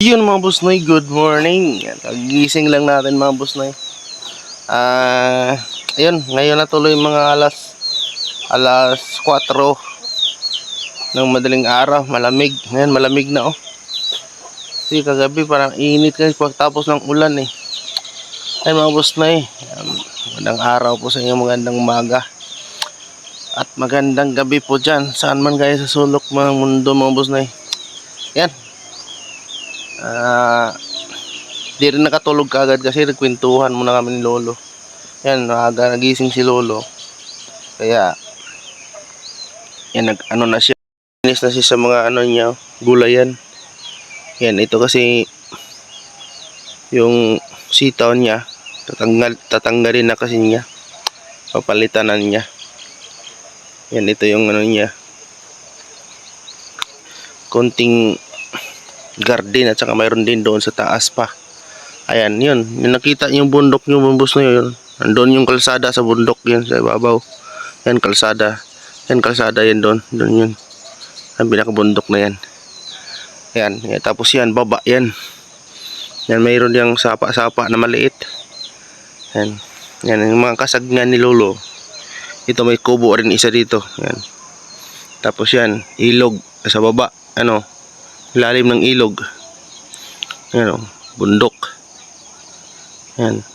Yun mga boss noy, good morning. Kagising lang natin mga boss noy. Ayun, ngayon na tuloy mga alas 4 ng madaling araw, malamig. Ngayon malamig na oh. Kasi kagabi parang init kasi pagtapos ng ulan eh. Ay mga boss noy, magandang araw po sa inyo, magandang umaga. At magandang gabi po dyan, saan man kayo sa sulok mga mundo mga boss noy. Yan. Di rin nakatulog kagad kasi nagkwentuhan muna kami ni Lolo. Yan, nagising si Lolo. Kaya yan, ano na siya, inis na siya sa mga ano niya, gulayan. Yan, ito kasi yung sitaw niya, tatanggalin na kasi niya, papalitanan niya. Yan, ito yung ano niya, konting garden, at saka mayroon din doon sa taas pa. Ayan, yun, yung nakita yung bundok yung bumbus na yun, andun yung kalsada sa bundok, yan sa ibabaw. Yan kalsada, yan doon yun, ang pinakabundok na yan. Ayan, yan, tapos yan baba yan, mayroon yung sapa-sapa na maliit. Yan yung mga kasagnan ni Lolo. Ito may kubo rin isa dito. Yan, tapos yan ilog sa baba, ano, ilalim ng ilog, ano, bundok. Yan,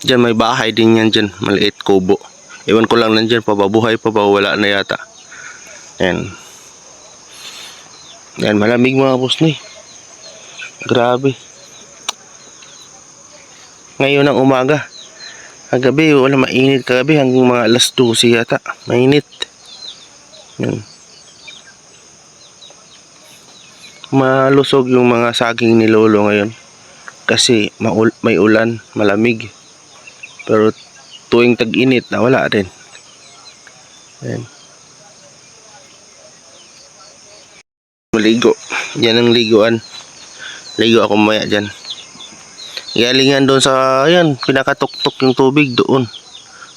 dyan may bahay din yan, dyan maliit kubo. Iwan ko lang nandyan pababuhay pa ba, wala na yata. Yan, yan, malamig mga boss ni. Grabe. Ngayon ng umaga, kagabi wala, mainit kagabi hanggang mga alas 12 yata, mainit. Yan, malusog yung mga saging ni Lolo ngayon kasi may ulan, malamig. Pero tuwing tag-init na wala rin. Ayan, maligo, yan ang liguan. Ligo ako mamaya dyan. Galingan doon sa, ayan, pinakatuktok yung tubig doon.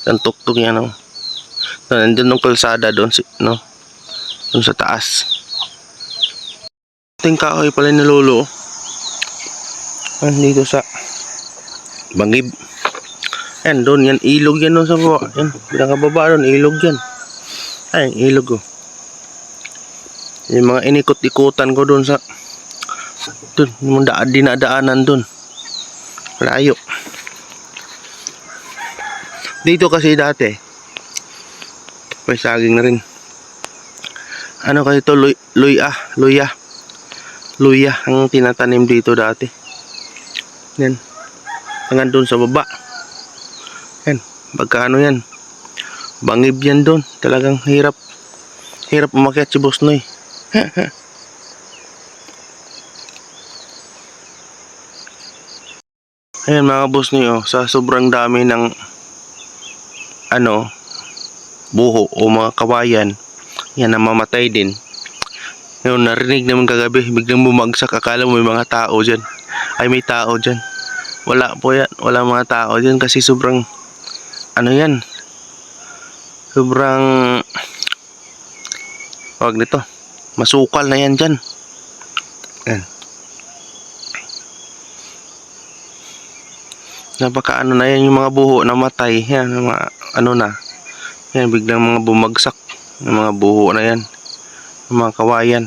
Ang tuktok yan, no? Nandun yung kalsada doon, no? Doon sa taas. Ting kahoy pala ni Lolo. Dito sa Bangib. Ayan, doon yan, ilog yan doon sa baba. Ayan, pinakababa doon, ilog yan. Ayan, ilog oh. Yung mga inikot-ikutan ko doon sa doon, yung dinadaanan doon. Layo. Dito kasi dati may saging na rin. Ano kasi ito, luya ang tinatanim dito dati. Yan, hanggang doon sa baba. Yan, pagkaano yan, Bangib yan doon. Talagang hirap umakyat si Boss Noy. Ayan mga boss niyo, sa sobrang dami ng ano, buho o mga kawayan, yan namamatay din. Ngayon, narinig naman kagabi, biglang bumagsak, akala mo may mga tao dyan. Ay, may tao dyan. Wala po yan, wala mga tao dyan kasi sobrang ano yan, sobrang wag nito, masukal na yan dyan. Yan, napaka ano na yan, yung mga buho na matay yan, mga ano na yan, biglang mga bumagsak yung mga buho na yan, yung mga kawayan.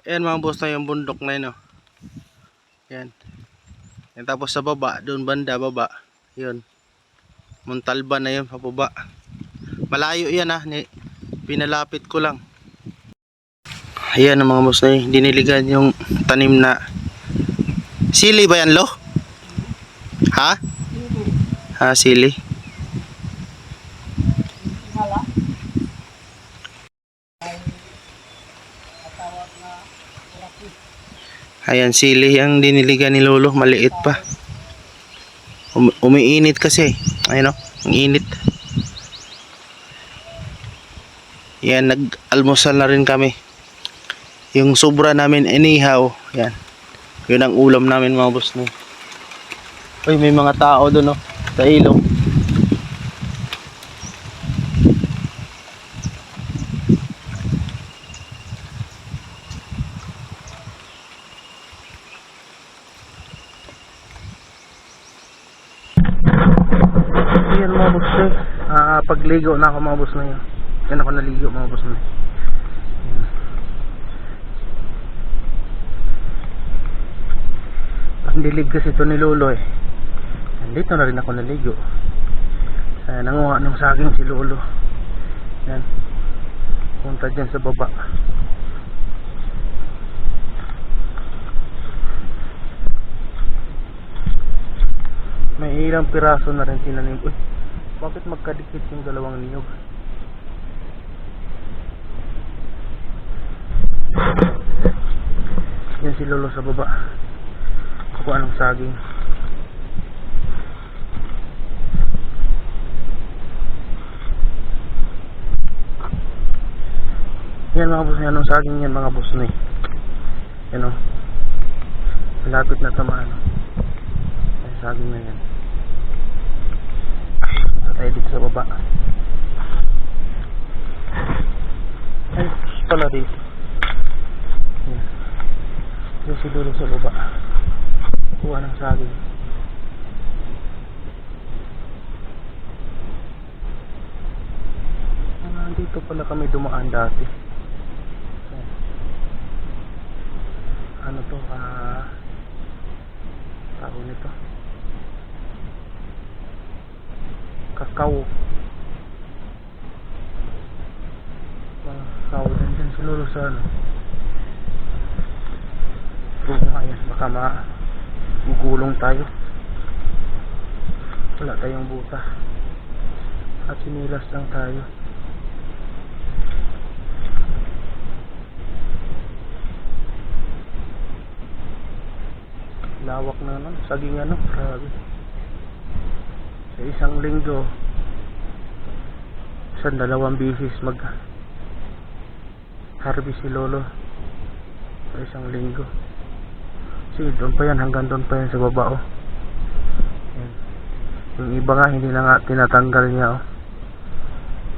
Ayan mga boss na yung bundok na yun oh. Yan, yan, tapos sa baba, doon banda baba, yun Montalban na yun, pababa. Malayo yan ah, pinalapit ko lang. Ayan mga boss na yun, diniligan yung tanim na sili ba yan, Lo? Ha? Ha, sili. Ayan, sili ang diniligan ni Lolo, maliit pa. Umiinit kasi. Ayun o, ang init. Yan, nag-almusal na rin kami. Yung sobra namin inihaw, yan, yun ang ulam namin mga boss no. Uy, may mga tao doon oh, sa ilog. yan mga boss noy. Pagligo na ako mga boss noy. Yan ako naligo mga boss noy. Ang dilig kasi ito ni Lolo eh. Dito na rin ako naligo. Nanguha ng saging si Lolo. Yan. Punta dyan sa baba. May ilang piraso na rin tinanim. Uy, bakit magkadikit yung dalawang niyog? Yan si Lolo sa baba. Kukuha ng saging. Yan mga boss, yan ang saging yan mga boss noy. Yan o. Malapit na tamaan. Ay, saging na yan. Tayo dito sa baba. Ay, pala dito. Yan. Yan si Lolo sa baba. Kuha ng saging. Dito pala kami dumaan dati. Ano to, tawag nito, kakao. Kakao din dyan sa Lolo sa ano. Ayan, baka magulong tayo. Wala tayong buta at sinilas lang tayo. Lawak na ano, saging ano, grabe. Sa isang linggo, sa 2 bisis mag harvest si Lolo sa isang linggo. Kasi doon pa yan, hanggang doon pa yan sa baba oh. Yan. Yung iba nga hindi na nga tinatanggal niya oh.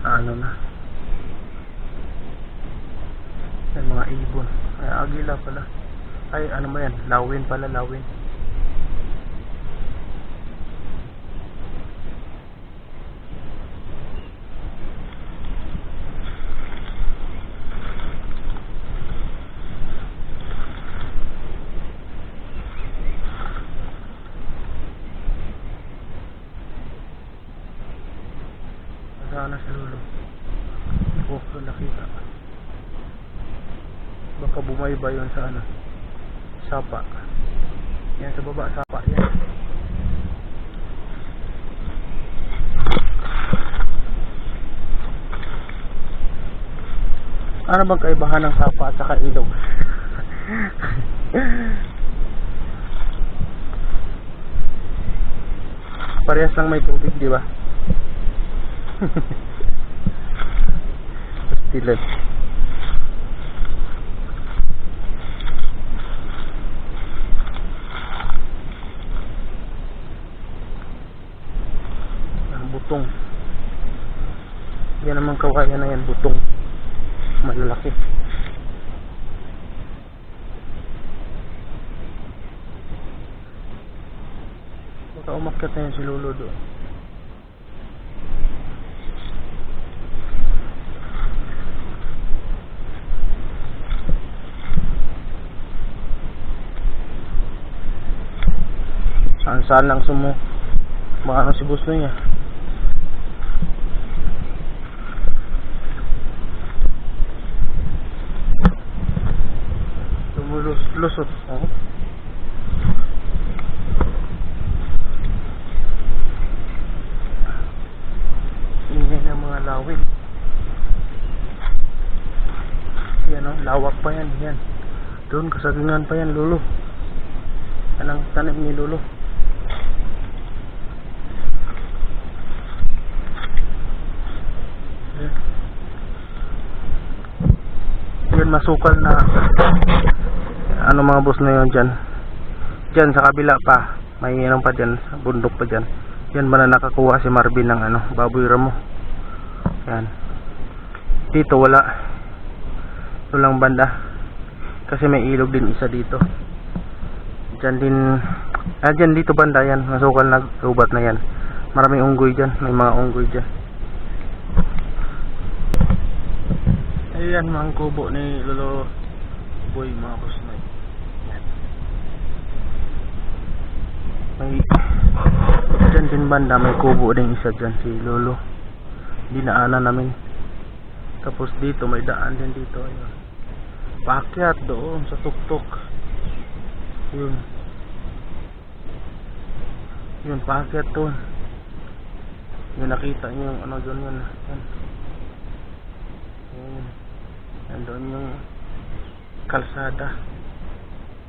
Ano na yan, mga ibon. Ay, agila pala. Ay, ano mo yan, lawin pala, lawin. Sana si Lolo. Buklo nakita. Baka bumayba yun sa ano, sapa. Yan sa baba, sapa yan. Ano bang kaibahan ng sapa at saka ilog? Parehas lang may tubig, di ba? Pastilan. Ang butong. Yan naman kawayan na yan, butong. Malalaki. Baka umakyat na yan si Lolo doon. Saan lang ano si gusto niya. Lusot oh. Ingay ng mga lawin. Yan oh, lawak pa yan, yan. Doon kasagingan pa yan, Lolo. Anong tanim ni Lolo? Yan masukal na ano mga boss na yun dyan. Dyan sa kabila pa may ano pa dyan, bundok pa dyan. Yan ba na nakakuha si Marvin ng ano, baboy ramo. Yan. Dito wala. Walang banda. Kasi may ilog din isa dito. Dyan din, dyan dito banda yan, masukal na gubat na yan. Maraming unggoy dyan. May mga unggoy dyan. Ayan mga kubo ni Lolo Boy mga kusnoy. Yan. May dyan din banda may kubo din isa dyan si Lolo. Dinaanan namin. Tapos dito may daan din dito. Ayun. Paakyat doon sa tuktok. Yun. Yun paakyat doon. Yung nakita nyo yung ano doon yun. Yan. Yan. Nandun yung kalsada.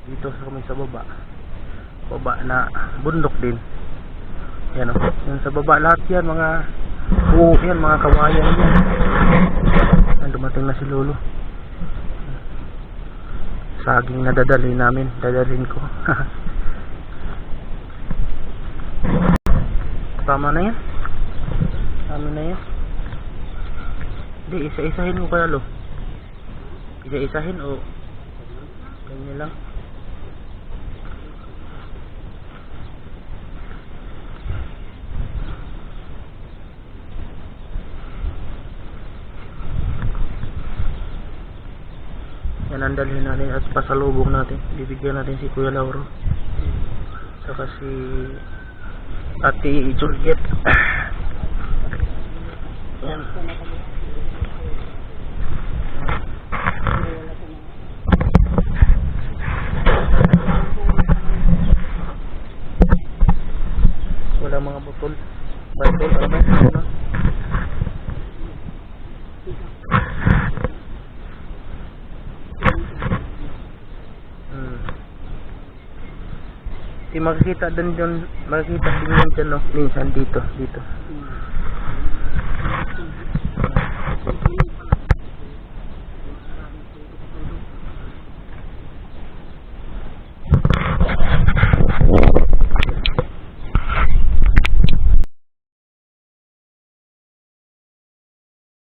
Dito sa kami sa baba. Baba na bundok din. Yan o. Yan sa baba lahat yan mga yan mga kawayan yan. Yan dumating na si Lolo. Saging na dadalhin namin. Dadalhin ko. Tama na yan. Tama na yan. Hindi, isa-isahin ko kaya lo. Isa-isahin o ganyan lang. Yan ang dalhin natin at pasalubong natin. Bibigyan natin si Kuya Lauro. Saka si Ate Juliet. Yan. Wala mga botol. Botol ano? Di makikita din dyan, makikita din dyan no, minsan dito.